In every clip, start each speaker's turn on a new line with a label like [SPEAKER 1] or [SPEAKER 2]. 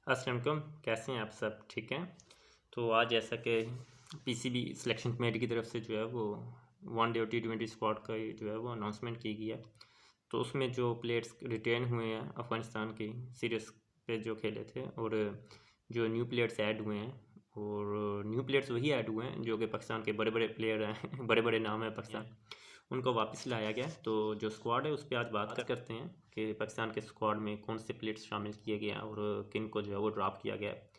[SPEAKER 1] अस्सलाम वालेकुम, कैसे हैं आप सब? ठीक हैं। तो आज जैसा कि पीसीबी सिलेक्शन कमेटी की तरफ से जो है वो वन डे और T20 स्क्वाड का जो है वो अनाउंसमेंट की गई है। तो उसमें जो प्लेयर्स रिटेन हुए हैं अफ़गानिस्तान की सीरीज़ पे जो खेले थे, और जो न्यू प्लेयर्स ऐड हुए हैं, और न्यू प्लेयर्स वही ऐड हुए हैं जो कि पाकिस्तान के बड़े बड़े प्लेयर हैं बड़े बड़े नाम हैं पाकिस्तान, उनको वापस लाया गया। तो जो स्क्वाड है उस पर आज बात करते हैं कि पाकिस्तान के स्क्वाड में कौन से प्लेयर्स शामिल किए गए हैं और किन को जो है वो ड्रॉप किया गया है।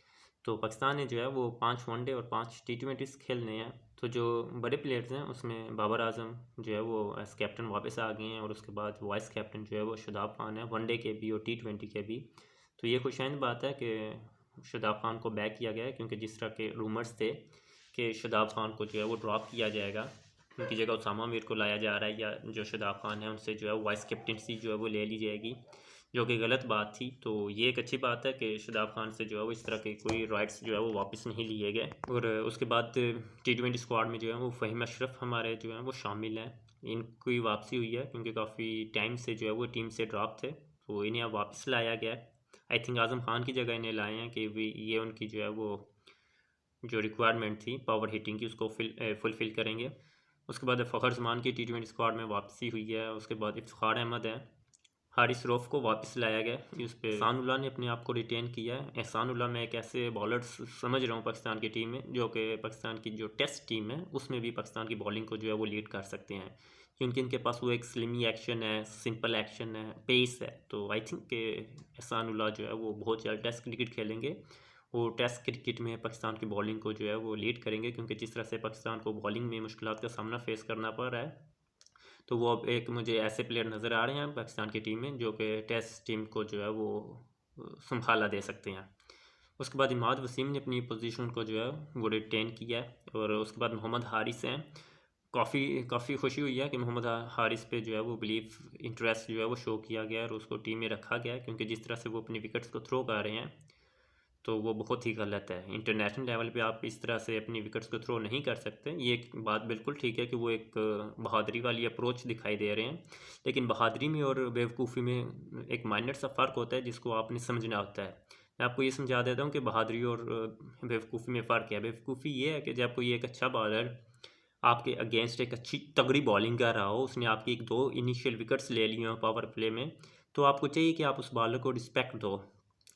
[SPEAKER 1] तो पाकिस्तान ने जो है वो 5 वनडे और 5 T20 खेलने हैं। तो जो बड़े प्लेयर्स हैं उसमें बाबर आजम जो है वो एज कैप्टन वापस आ गए हैं, और उसके बाद वाइस कैप्टन जो है वो शादाब खान है, वनडे के भी और T20 के भी। तो ये खुशाइंद बात है कि शादाब खान को बैक किया गया है, क्योंकि जिस तरह के रूमर्स थे कि शादाब खान को जो है वो ड्रॉप किया जाएगा, उनकी जगह उसामा मीर को लाया जा रहा है, या जो शादाब खान है उनसे जो है वाइस कैप्टनसी जो है वो ले ली जाएगी, जो कि गलत बात थी। तो ये एक अच्छी बात है कि शादाब खान से जो है वो इस तरह के कोई राइट्स जो है वो वापस नहीं लिए गए। और उसके बाद T20 स्क्वाड में जो है वो फ़हीम अशरफ हमारे जो हैं वो शामिल हैं। इनकी वापसी हुई है क्योंकि काफ़ी टाइम से जो है वो टीम से ड्रॉप थे, तो इन्हें अब वापस लाया गया है। आई थिंक आज़म खान की जगह इन्हें लाए हैं कि ये उनकी जो है वो जो रिक्वायरमेंट थी पावर हिटिंग की उसको फुलफ़िल करेंगे। उसके बाद फ़खर जमान की T20 स्क्वाड में वापसी हुई है। उसके बाद इफ्तिखार अहमद है, हारिस रऊफ़ को वापस लाया गया है। इस पे एहसानुल्लाह ने अपने आप को रिटेन किया है। एहसानुल्लाह मैं एक ऐसे बॉलर समझ रहा हूँ पाकिस्तान की टीम में, जो कि पाकिस्तान की जो टेस्ट टीम है उसमें भी पाकिस्तान की बॉलिंग को जो है वो लीड कर सकते हैं, क्योंकि इनके पास वो एक स्लिमी एक्शन है, सिंपल एक्शन है, पेस है। तो आई थिंक के एहसानुल्लाह जो है वो बहुत जल्द टेस्ट क्रिकेट खेलेंगे और टेस्ट क्रिकेट में पाकिस्तान की बॉलिंग को जो है वो लीड करेंगे, क्योंकि जिस तरह से पाकिस्तान को बॉलिंग में मुश्किलात का सामना फेस करना पड़ रहा है, तो वो अब एक मुझे ऐसे प्लेयर नज़र आ रहे हैं पाकिस्तान की टीम में जो कि टेस्ट टीम को जो है वो संभाला दे सकते हैं। उसके बाद इमाद वसीम ने अपनी पोजीशन को जो है वो रिटेन किया है, और उसके बाद मोहम्मद हारिस हैं। काफ़ी खुशी हुई है कि मोहम्मद हारिस पे जो है वो बिलीव इंटरेस्ट जो है वो शो किया गया है और उसको टीम में रखा गया है, क्योंकि जिस तरह से वो अपनी विकेट्स को थ्रो कर रहे हैं तो वो बहुत ही गलत है। इंटरनेशनल लेवल पे आप इस तरह से अपनी विकेट्स को थ्रो नहीं कर सकते। ये एक बात बिल्कुल ठीक है कि वो एक बहादुरी वाली अप्रोच दिखाई दे रहे हैं, लेकिन बहादुरी में और बेवकूफ़ी में एक माइनर सा फ़र्क होता है जिसको आपने समझना होता है। मैं आपको ये समझा देता हूँ कि बहादुरी और बेवकूफ़ी में फ़र्क है। बेवकूफ़ी ये है कि जब कोई एक अच्छा बॉलर आपके अगेंस्ट एक अच्छी तगड़ी बॉलिंग कर रहा हो, उसने आपकी 1-2 इनिशियल विकेट्स ले ली हों पावर प्ले में, तो आपको चाहिए कि आप उस बॉलर को रिस्पेक्ट दो।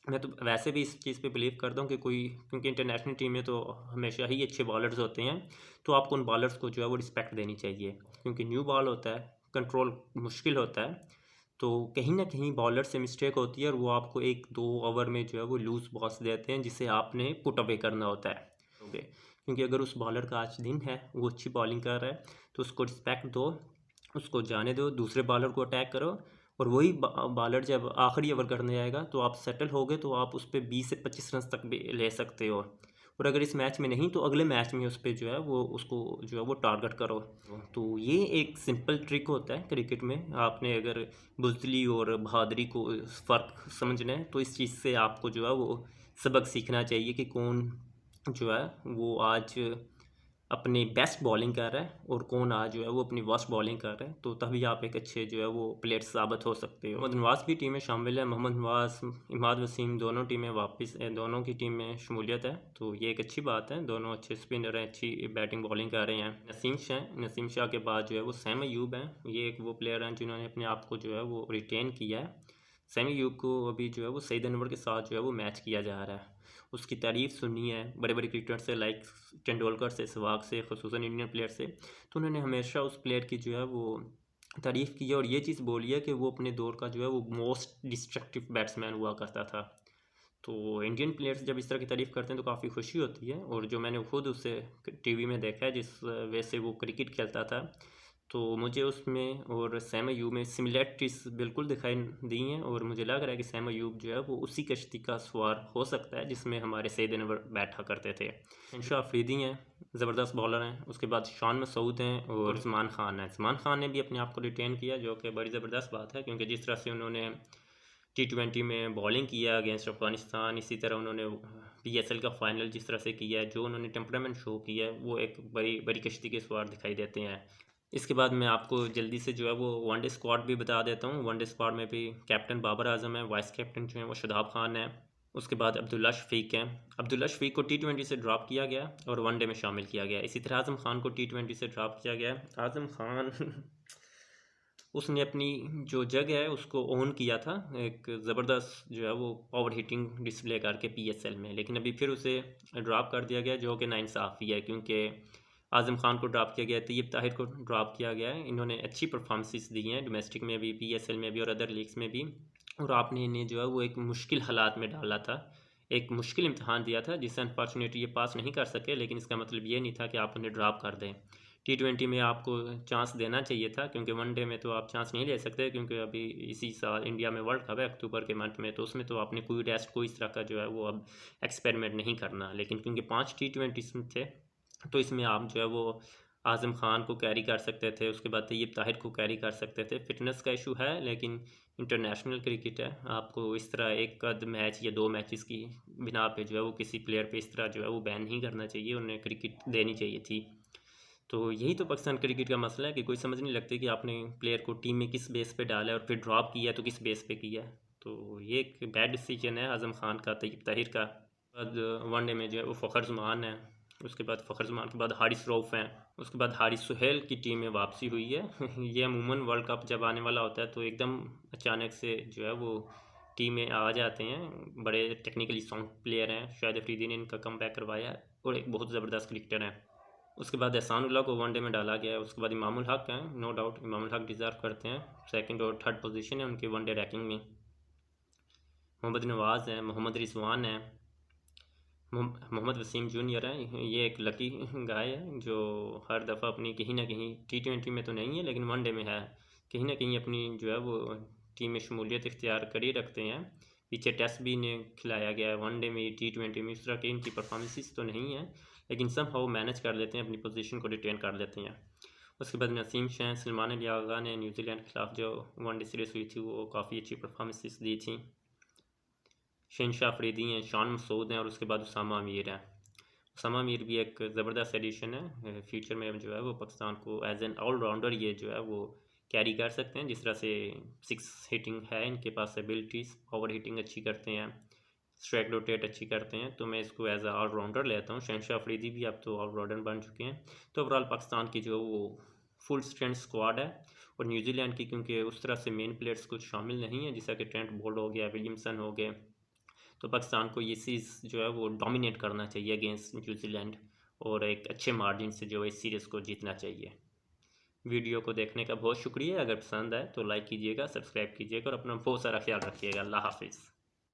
[SPEAKER 1] मैं तो वैसे भी इस चीज़ पे बिलीव करता हूँ कि क्योंकि इंटरनेशनल टीम में तो हमेशा ही अच्छे बॉलर्स होते हैं, तो आपको उन बॉलर्स को जो है वो रिस्पेक्ट देनी चाहिए, क्योंकि न्यू बॉल होता है, कंट्रोल मुश्किल होता है। तो कहीं न कहीं बॉलर से मिस्टेक होती है और वो आपको 1-2 ओवर में जो है वो लूज़ बॉल्स देते हैं, जिसे आपने पुट अवे करना होता है। ओके, क्योंकि अगर उस बॉलर का आज दिन है, वो अच्छी बॉलिंग कर रहा है, तो उसको रिस्पेक्ट दो, उसको जाने दो, दूसरे बॉलर को अटैक करो, और वही बॉलर जब आखिरी ओवर करने आएगा तो आप सेटल हो गए, तो आप उस पे 20 से 25 रन तक भी ले सकते हो। और अगर इस मैच में नहीं तो अगले मैच में उस पे जो है वो उसको जो है वो टारगेट करो। तो ये एक सिंपल ट्रिक होता है क्रिकेट में। आपने अगर बुज़दिली और बहादुरी को फ़र्क समझना है, तो इस चीज़ से आपको जो है वो सबक सीखना चाहिए कि कौन जो है वो आज अपनी बेस्ट बॉलिंग कर रहा है और कौन आज जो है वो अपनी वर्स्ट बॉलिंग कर रहा है। तो तभी आप एक अच्छे जो है वो प्लेयर साबित हो सकते हो। मोहम्मद नवाज़ भी टीम में शामिल है। मोहम्मद नवाज़, इमाद वसीम दोनों टीमें वापस दोनों की टीम में शमूलियत है, तो ये एक अच्छी बात है। दोनों अच्छे स्पिनर हैं, अच्छी बैटिंग बॉलिंग कर रहे हैं। नसीम शाह के बाद जो है वो सैम अयूब हैं। ये एक वो प्लेयर हैं जिन्होंने अपने आप को जो है वो रिटेन किया है। सैम अयूब को अभी जो है वो सईद अनवर के साथ जो है वो मैच किया जा रहा है। उसकी तारीफ़ सुनी है बड़े बड़े क्रिकेटर से, लाइक तेंदुलकर से, सहवाग से, ख़ुसूसन इंडियन प्लेयर से। तो उन्होंने हमेशा उस प्लेयर की जो है वो तारीफ़ की है, और ये चीज़ बोली है कि वो अपने दौर का जो है वो मोस्ट डिस्ट्रक्टिव बैट्समैन हुआ करता था। तो इंडियन प्लेयर्स जब इस तरह की तारीफ़ करते हैं तो काफ़ी खुशी होती है, और जो मैंने खुद उसे टीवी में देखा है जिस वे से वो क्रिकेट खेलता था, तो मुझे उसमें और सैम अयूब में सिमिलैरिटीज़ बिल्कुल दिखाई दी हैं, और मुझे लग रहा है कि सैम अयूब जो है वो उसी कश्ती का सवार हो सकता है जिसमें हमारे सईद अनवर बैठा करते थे। शहनशाह अफरीदी हैं, ज़बरदस्त बॉलर हैं। उसके बाद शान मसूद हैं और उस्मान खान हैं। उस्मान खान ने भी अपने आप को रिटेन किया, जो कि बड़ी ज़बरदस्त बात है, क्योंकि जिस तरह से उन्होंने T20 में बॉलिंग किया अगेंस्ट अफ़गानिस्तान, इसी तरह उन्होंने PSL का फ़ाइनल जिस तरह से किया है, जो उन्होंने टेम्परामेंट शो किया है, वो एक बड़ी बड़ी कश्ती के सवार दिखाई देते हैं। इसके बाद मैं आपको जल्दी से जो है वो वनडे स्क्वाड भी बता देता हूँ। वनडे स्क्वाड में भी कैप्टन बाबर आजम है, वाइस कैप्टन जो हैं वो शादाब खान है, उसके बाद अब्दुल्ला शफीक हैं। अब्दुल्ला शफीक को T20 से ड्रॉप किया गया और वनडे में शामिल किया गया। इसी तरह आज़म ख़ान को T20 से ड्रॉप किया गया। आज़म ख़ान उसने अपनी जो जगह है उसको ओन किया था, एक ज़बरदस्त जो है वो पावर हिटिंग डिस्प्ले करके PSL में, लेकिन अभी फिर उसे ड्रॉप कर दिया गया, जो कि नाइंसाफ़ी है, क्योंकि आज़म ख़ान को ड्रॉप किया गया, तैयब ताहिर को ड्रॉप किया गया है। इन्होंने अच्छी परफॉर्मेंसेस दी हैं डोमेस्टिक में भी, PSL में भी और अदर लीग्स में भी, और आपने इन्हें जो है वो एक मुश्किल हालात में डाला था, एक मुश्किल इम्तहान दिया था जिससे अनफॉर्चुनेटली ये पास नहीं कर सके, लेकिन इसका मतलब ये नहीं था कि आप उन्हें ड्रॉप कर दें। T20 में आपको चांस देना चाहिए था, क्योंकि वनडे में तो आप चांस नहीं ले सकते, क्योंकि अभी इसी साल इंडिया में वर्ल्ड कप है अक्टूबर के मंथ में, तो उसमें तो आपने कोई टेस्ट कोई इस तरह का जो है वो अब एक्सपेरिमेंट नहीं करना। लेकिन क्योंकि 5 T20 थे, तो इसमें आप जो है वो आज़म ख़ान को कैरी कर सकते थे, उसके बाद तैयब ताहिर को कैरी कर सकते थे। फ़िटनेस का इशू है, लेकिन इंटरनेशनल क्रिकेट है, आपको इस तरह एक आध मैच या 2 मैचेस की बिना पे जो है वो किसी प्लेयर पे इस तरह जो है वो बैन नहीं करना चाहिए, उन्हें क्रिकेट देनी चाहिए थी। तो यही तो पाकिस्तान क्रिकेट का मसला है कि कोई समझ नहीं लगती कि आपने प्लेयर को टीम में किस बेस पे डाला है और फिर ड्रॉप किया तो किस बेस पे किया है। तो ये एक बैड डिसीजन है आज़म ख़ान का, तैयब ताहिर का। बाद वनडे में जो है वो फ़खर ज़मान है, उसके बाद फ़खर ज़मान के बाद हारिस रऊफ़ हैं, उसके बाद हारिस सुहेल की टीम में वापसी हुई है। ये अमूमन वर्ल्ड कप जब आने वाला होता है तो एकदम अचानक से जो है वो टीम में आ जाते हैं, बड़े टेक्निकली साउंड प्लेयर हैं। शाहिद अफरीदी ने इनका कम बैक करवाया है और एक बहुत ज़बरदस्त क्रिकेटर हैं। उसके बाद एहसानुल्लाह को वनडे में डाला गया है। उसके बाद इमामुल हक हैं, no doubt Imamul Haq deserve करते हैं, सेकंड और थर्ड पोजीशन है उनकी वनडे रैंकिंग में। मोहम्मद नवाज़ हैं, मोहम्मद रिजवान हैं, मोहम्मद वसीम जूनियर हैं। ये एक लकी गाय है जो हर दफ़ा अपनी कहीं ना कहीं T20 में तो नहीं है लेकिन वनडे में है, कहीं ना कहीं अपनी जो है वो टीम में शमूलियत इख्तियार कर ही रखते हैं। पीछे टेस्ट भी इन्हें खिलाया गया है, वनडे में T20 में इस तरह की इनकी परफॉर्मेंसेस तो नहीं है, लेकिन सब हाउ मैनेज कर लेते हैं, अपनी पोजीशन को रिटेन कर लेते हैं। उसके बाद नसीम शाह, सलमान अली आगा ने न्यूजीलैंड के खिलाफ जो वनडे सीरीज़ हुई थी वो काफ़ी अच्छी परफॉर्मेंसेस दी थी। शहनशाह अफरीदी हैं, शान मसूद हैं और उसके बाद उसामा अमीर हैं। उसामा अमीर भी एक ज़बरदस्त एडिशन है, फ्यूचर में जो है वो पाकिस्तान को एज एन ऑलराउंडर ये जो है वो कैरी कर सकते हैं। जिस तरह से 6 हिटिंग है इनके पास एबिलिटीज़, पावर हिटिंग अच्छी करते हैं, स्ट्राइक रोटेट अच्छी करते हैं, तो मैं इसको एज अ ऑलराउंडर लेता हूँ। शहनशाह अफरीदी भी अब तो ऑलराउंडर बन चुके हैं। तो ओवरऑल पाकिस्तान की जो वो फुल स्ट्रेंथ स्क्वाड है, और न्यूजीलैंड की क्योंकि उस तरह से मेन प्लेयर्स कुछ शामिल नहीं है, जैसा कि ट्रेंट बोल्ट हो गया, विलियमसन हो गए, तो पाकिस्तान को ये सीरीज़ जो है वो डोमिनेट करना चाहिए अगेंस्ट न्यूजीलैंड, और एक अच्छे मार्जिन से जो है इस सीरीज़ को जीतना चाहिए। वीडियो को देखने का बहुत शुक्रिया। अगर पसंद आए तो लाइक कीजिएगा, सब्सक्राइब कीजिएगा और अपना बहुत सारा ख्याल रखिएगा। अल्लाह हाफिज़।